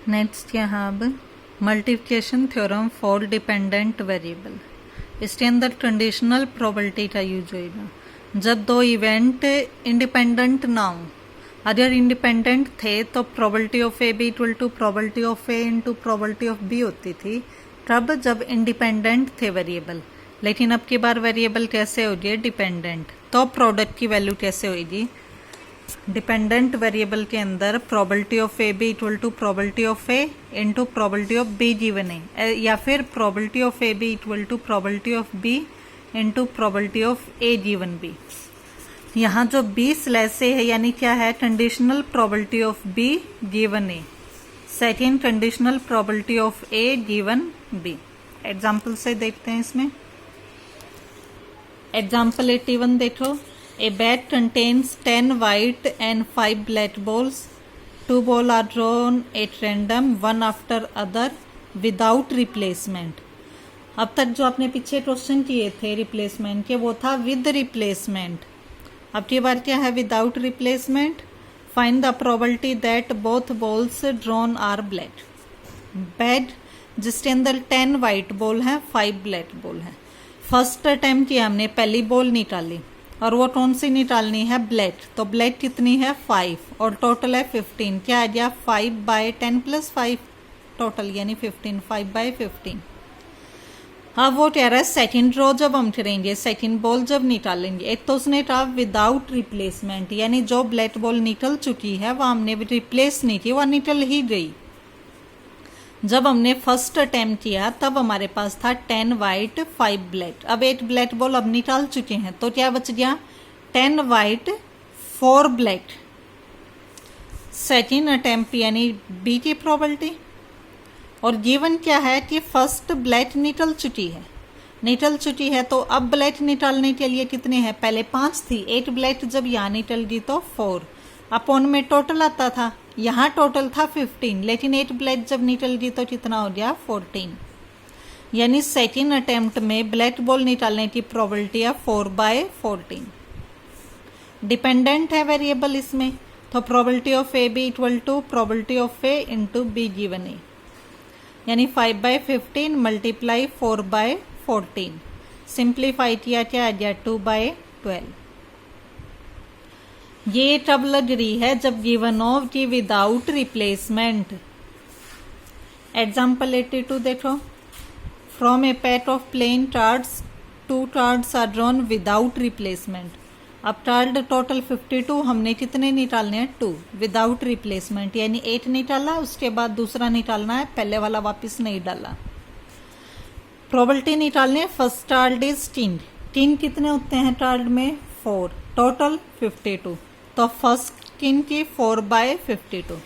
Next यहाँ अब multiplication theorem for dependent variable. इसके अंदर कंडीशनल प्रोबेबिलिटी का यूज होगा। जब दो इवेंट इंडिपेंडेंट ना हो, अगर इंडिपेंडेंट थे तो probability of A B equal to probability of A into probability of B होती थी, तब जब इंडिपेंडेंट थे वेरिएबल। लेकिन अब की बार वेरिएबल कैसे होगी? डिपेंडेंट। तो प्रोडक्ट की वैल्यू कैसे होगी? डिपेंडेंट वेरिएबल के अंदर probability of A B equal to probability of A into probability of B given है, या फिर probability of A B equal to probability of B into probability of A given B. यहाँ जो B slash A है यानी क्या है? Conditional probability of B given A, second conditional probability of A given B. Example से देखते हैं इसमें। एग्जाम्पल 81 देखो। A bag contains 10 white and 5 black balls. 2 balls are drawn at random, one after other, without replacement. अब तक जो आपने पीछे क्वेश्चन किए थे रिप्लेसमेंट के, वो था विद रिप्लेसमेंट। अब की बार क्या है? Without replacement. Find the probability that both balls drawn are black. Bag जिसके अंदर 10 वाइट बॉल है, 5 ब्लैक बॉल है। फर्स्ट अटेम्प्ट किया हमने, पहली बॉल निकाली और वो कौन सी निकालनी है? ब्लैक। तो ब्लैक कितनी है? 5 और टोटल है 15। क्या आ गया? 5/10 + 5 टोटल यानी 15। 5/15। अब वो कह रहा है सेकंड रो जब हम करेंगे, सेकंड बॉल जब निकालेंगे। एक तो उसने कहा विदाउट रिप्लेसमेंट, यानी जो ब्लैक बॉल निकल चुकी है वो हमने रिप्लेस नहीं की, वह निकल ही गई। जब हमने फर्स्ट अटेम्प्ट किया तब हमारे पास था 10 वाइट 5 ब्लैक। अब 8 ब्लैक बॉल अब निकाल चुके हैं, तो क्या बच गया? 10 वाइट 4 ब्लैक। सेकेंड अटेम्प्ट यानी बी की प्रोबेबिलिटी। और गिवन क्या है कि फर्स्ट ब्लैक निकल चुकी है, तो अब ब्लैक निकालने के लिए कितने हैं? पहले 5 थी, 8 ब्लैक जब यहाँ निकल गई तो 4 अपॉन में टोटल आता था। यहाँ टोटल था 15, लेकिन 8 ब्लैक जब निकल गई तो कितना हो गया? 14। यानी सेकेंड अटेम्प्ट में ब्लैक बॉल निकालने की प्रोबेबिलिटी है 4/14। डिपेंडेंट है वेरिएबल इसमें, तो probability of A B equal to probability of A into B given A, यानी 5/15 मल्टीप्लाई 4/14। सिंप्लीफाई किया, क्या आ गया? 2/12। ये तब लग रही है जब गिवन हो कि विदाउट रिप्लेसमेंट। एग्जाम्पल 82 देखो। From a pack of plain cards 2 cards are drawn without replacement. अब कार्ड टोटल 52, हमने कितने निकालने हैं? 2 विदाउट रिप्लेसमेंट, यानी 8 निकाला, उसके बाद दूसरा निकालना है, पहले वाला वापस नहीं डाला। प्रोबेबिलिटी निकालने, फर्स्ट कार्ड इज 10 कितने होते हैं कार्ड में? 4, टोटल 52। तो फर्स्ट किंग की 4/52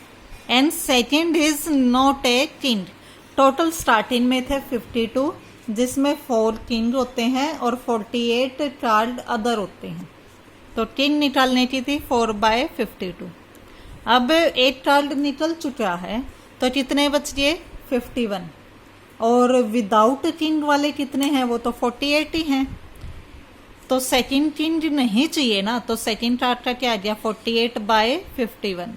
and second is not a king. Total starting में थे 52, जिसमें 4 किंग होते हैं और 48 कार्ड अदर होते हैं। तो किंग निकालने की थी 4/52। अब 8 कार्ड निकल चुका है, तो कितने बच गए? 51। और विदाउट किंग वाले कितने हैं? वो तो 48 ही हैं। तो सेकंड किंग नहीं चाहिए ना, तो सेकंड कार्ड का क्या आ गया? 48/51।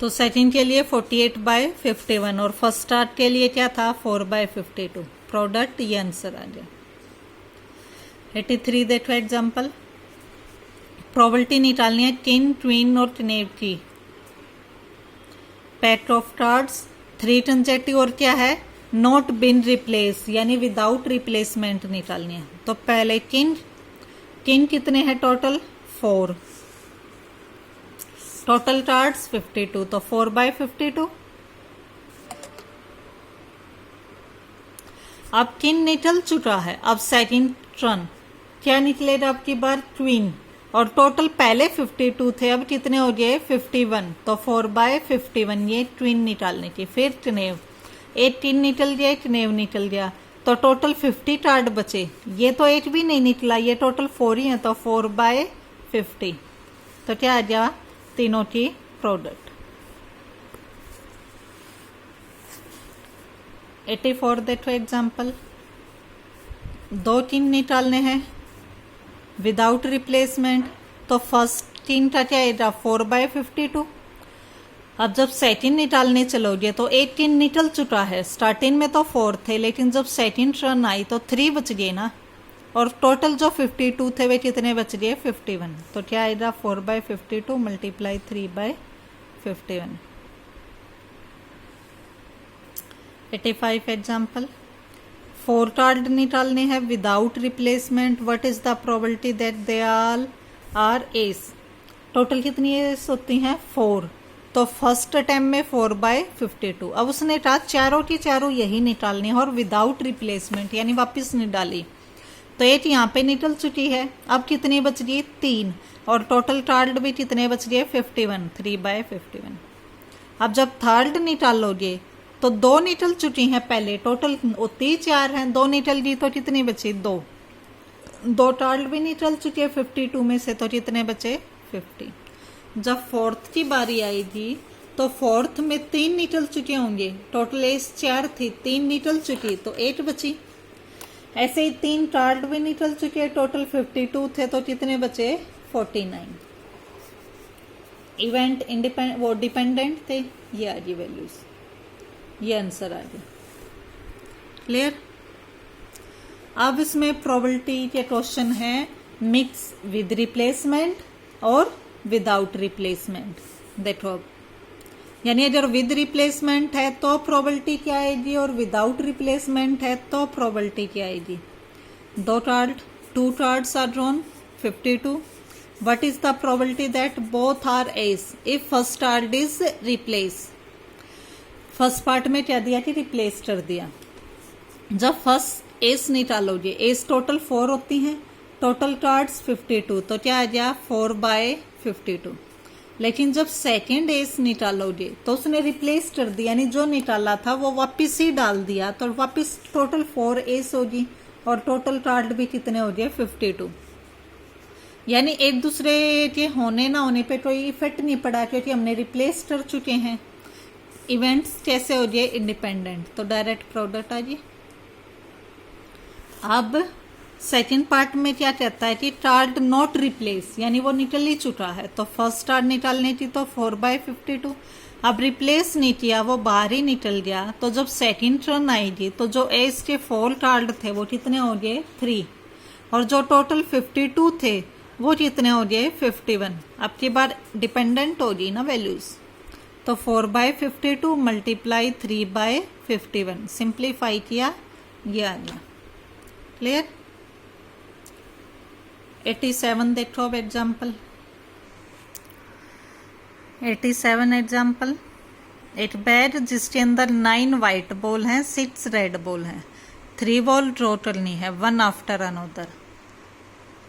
तो सेकंड के लिए 48/51 और फर्स्ट कार्ड के लिए क्या था? 4/52। प्रोडक्ट ये आंसर आ गया। 83 देखो एग्जाम्पल। प्रोबेबिलिटी निकालनी है किंग, क्वीन और क्नेव की। पैक ऑफ कार्ड्स 3 कंसेक्टिव और क्या है? नॉट बिन रिप्लेस, यानी विदाउट रिप्लेसमेंट निकालनी है। तो पहले किंग कितने हैं टोटल? 4। टोटल कार्ड्स 52, तो 4/52। अब किंग निकल चुका है, अब सेकंड टर्न क्या निकलेगा? अब की बार क्वीन, और टोटल पहले 52 थे, अब कितने हो गए? 51। तो 4/51 ये क्वीन निकालने की। फिर क्नेव, 18 निकल गया, क्नेव निकल गया, तो टोटल 50 कार्ड बचे। ये तो 8 भी नहीं निकला, ये टोटल 4 ही है, तो 4/50। तो क्या आ गया? तीनों की प्रोडक्ट। 84 देखो एग्जाम्पल। 2 किंग निकालने हैं विदाउट रिप्लेसमेंट, तो फर्स्ट किंग का क्या आएगा? 4/52। अब जब सेटिन निकालने चलोगे तो 18 निकल चुका है, स्टार्टिंग में तो 4 थे, लेकिन जब सेटिन टर्न आई तो 3 बच गए ना, और टोटल जो 52 थे वे कितने बच गए? 51। तो क्या आएगा? 4/52 मल्टीप्लाई 3/51। 85 एग्जाम्पल। 4 कार्ड निकालने हैं without replacement. What is the probability that they all R S? Total कितनी एस होती हैं? 4। तो फर्स्ट अटेम्प्ट में 4/52। अब उसने कहा चारों की चारों यही निकालनी है और विदाउट रिप्लेसमेंट, यानी वापस नहीं डाली। तो एक यहाँ पे निकल चुकी है, अब कितनी बच गई? 3। और टोटल कार्ड भी कितने बच गए? 51, 3/51। अब जब थर्ड निकालोगे तो 2 निकल चुकी हैं पहले, टोटल होती ही 4 हैं, 2 निकल गई तो कितनी बची? 2 कार्ड भी निकल चुके हैं 52 में से, तो कितने बचे? 50। जब फोर्थ की बारी आएगी तो फोर्थ में 3 निकल चुके होंगे, टोटल एस 4 थी, 3 निकल चुकी तो 8 बची। ऐसे ही 3 कार्ड भी निकल चुके, टोटल 52 थे तो कितने बचे? 49। इवेंट इंडिपेंडेंट, वो डिपेंडेंट थे, ये आ गई वैल्यूज, ये आंसर आ गया। क्लियर? अब इसमें प्रोबेबिलिटी के क्वेश्चन है मिक्स विद रिप्लेसमेंट और विदाउट रिप्लेसमेंट। देखो, यानी अगर विद रिप्लेसमेंट है तो प्रोबेबिलिटी क्या आएगी और विदाउट रिप्लेसमेंट है तो प्रोबेबिलिटी क्या आएगी? 2 cards are drawn, 52। What is the probability that both are ace if first card is replace? First part में क्या दिया कि रिप्लेस कर दिया। जब फर्स्ट एस निकालोगे, एस टोटल 4 होती हैं, टोटल कार्ड्स 52, तो क्या आ गया? 4/52। लेकिन जब सेकेंड एस निकालोगे तो उसने रिप्लेस कर दिया, यानी जो निकाला था वो वापस ही डाल दिया, तो वापस टोटल 4 एस होगी और टोटल कार्ड भी कितने हो गए? 52। यानी एक दूसरे के होने ना होने पे कोई इफेक्ट नहीं पड़ा क्योंकि हमने रिप्लेस कर चुके हैं। इवेंट्स कैसे हो गए? इंडिपेंडेंट, तो डायरेक्ट प्रोडक्ट आ गई। अब सेकेंड पार्ट में क्या कहता है कि कार्ड नॉट रिप्लेस, यानी वो निकल ही चुका है, तो फर्स्ट कार्ड निकालनी थी तो 4/52। अब रिप्लेस नहीं किया, वो बाहर ही निकल गया, तो जब सेकेंड टर्न आएगी तो जो एस के 4 कार्ड थे वो कितने हो गए? 3। और जो टोटल 52 थे वो कितने हो गए? 51। अब की बार डिपेंडेंट होगी ना वैल्यूज, तो 4/52 मल्टीप्लाई 3/51, सिंप्लीफाई किया, ये आ गया। क्लियर? 87 देखो अब एग्जाम्पल। 87 एग्जाम्पल। एक बैट जिसके अंदर 9 वाइट बॉल हैं, 6 रेड बॉल हैं, 3 बॉल ड्रॉ करनी है, 1 आफ्टर अनदर।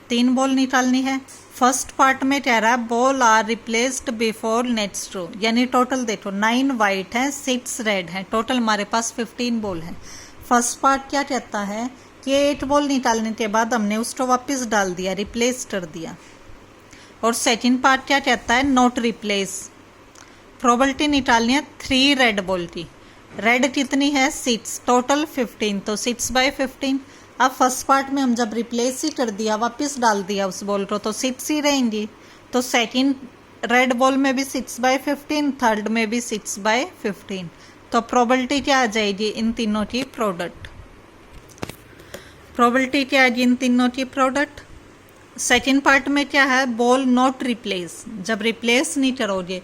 3 बॉल निकालनी है। फर्स्ट पार्ट में कह रहा है ball are replaced before next draw, यानी टोटल देखो 9 वाइट हैं, 6 रेड हैं, टोटल हमारे पास 15 बॉल हैं। फर्स्ट पार्ट क्या कहता है कि 8 बॉल निकालने के बाद हमने उसको वापस डाल दिया, रिप्लेस कर दिया। और सेकंड पार्ट क्या कहता है? Not replace. प्रोबेबिलिटी निकालनी है 3 रेड बॉल की। रेड कितनी है? 6, टोटल 15, तो 6/15। अब फर्स्ट पार्ट में हम जब रिप्लेस ही कर दिया, वापस डाल दिया उस बॉल को, तो 6 ही रहेंगी। तो सेकंड रेड बॉल में भी 6/15, थर्ड में भी 6/15। तो प्रोबेबिलिटी क्या आ जाएगी इन तीनों की? प्रोडक्ट। प्रोबेबिलिटी क्या है इन तीनों की? प्रोडक्ट। सेकेंड पार्ट में क्या है? बॉल नॉट रिप्लेस, जब रिप्लेस नहीं करोगे।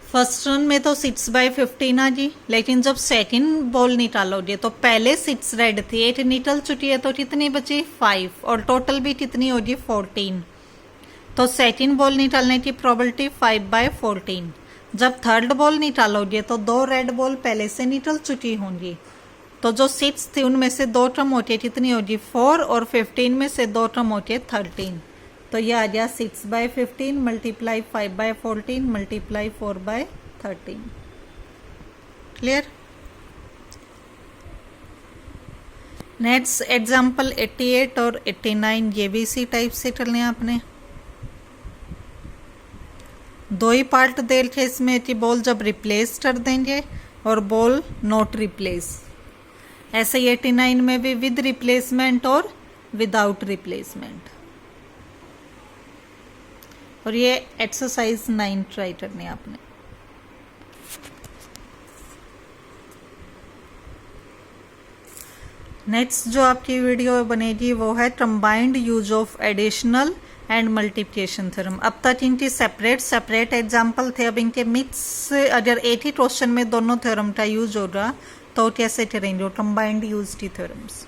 फर्स्ट रन में तो 6/15 आ गई, लेकिन जब सेकेंड बॉल निकालोगे तो पहले 6 रेड थी, 8 निकल चुकी है, तो कितनी बची? 5, और टोटल भी कितनी होगी? 14। तो सेकेंड बॉल निकालने की प्रोबेबिलिटी 5/14। जब थर्ड बॉल निकालोगे तो 2 रेड बॉल पहले से निकल चुकी होंगी, तो जो 6 थी उनमें से 2 टर्म होके कितनी होगी? 4, और 15 में से 2 टर्म होके 13। तो ये आ गया 6/15 multiply 5/14 multiply 4/13। Clear? Next example 88 और 89, ये भी इसी टाइप से करने हैं आपने। 2 ही पार्ट दे रखे इसमें कि बॉल जब रिप्लेस कर देंगे और बॉल नॉट रिप्लेस। ऐसे ही 89 में भी विद रिप्लेसमेंट और विदाउट रिप्लेसमेंट। और ये एक्सरसाइज 9 ट्राई करनी है आपने। नेक्स्ट जो आपकी वीडियो बनेगी वो है combined use of additional and multiplication theorem. अब तक इनकी सेपरेट एग्जाम्पल थे, अब इनके मिक्स अगर एक ही क्वेश्चन में दोनों थ्योरम का यूज होगा तो कैसे करेंगे कंबाइंड यूज की थ्योरम्स।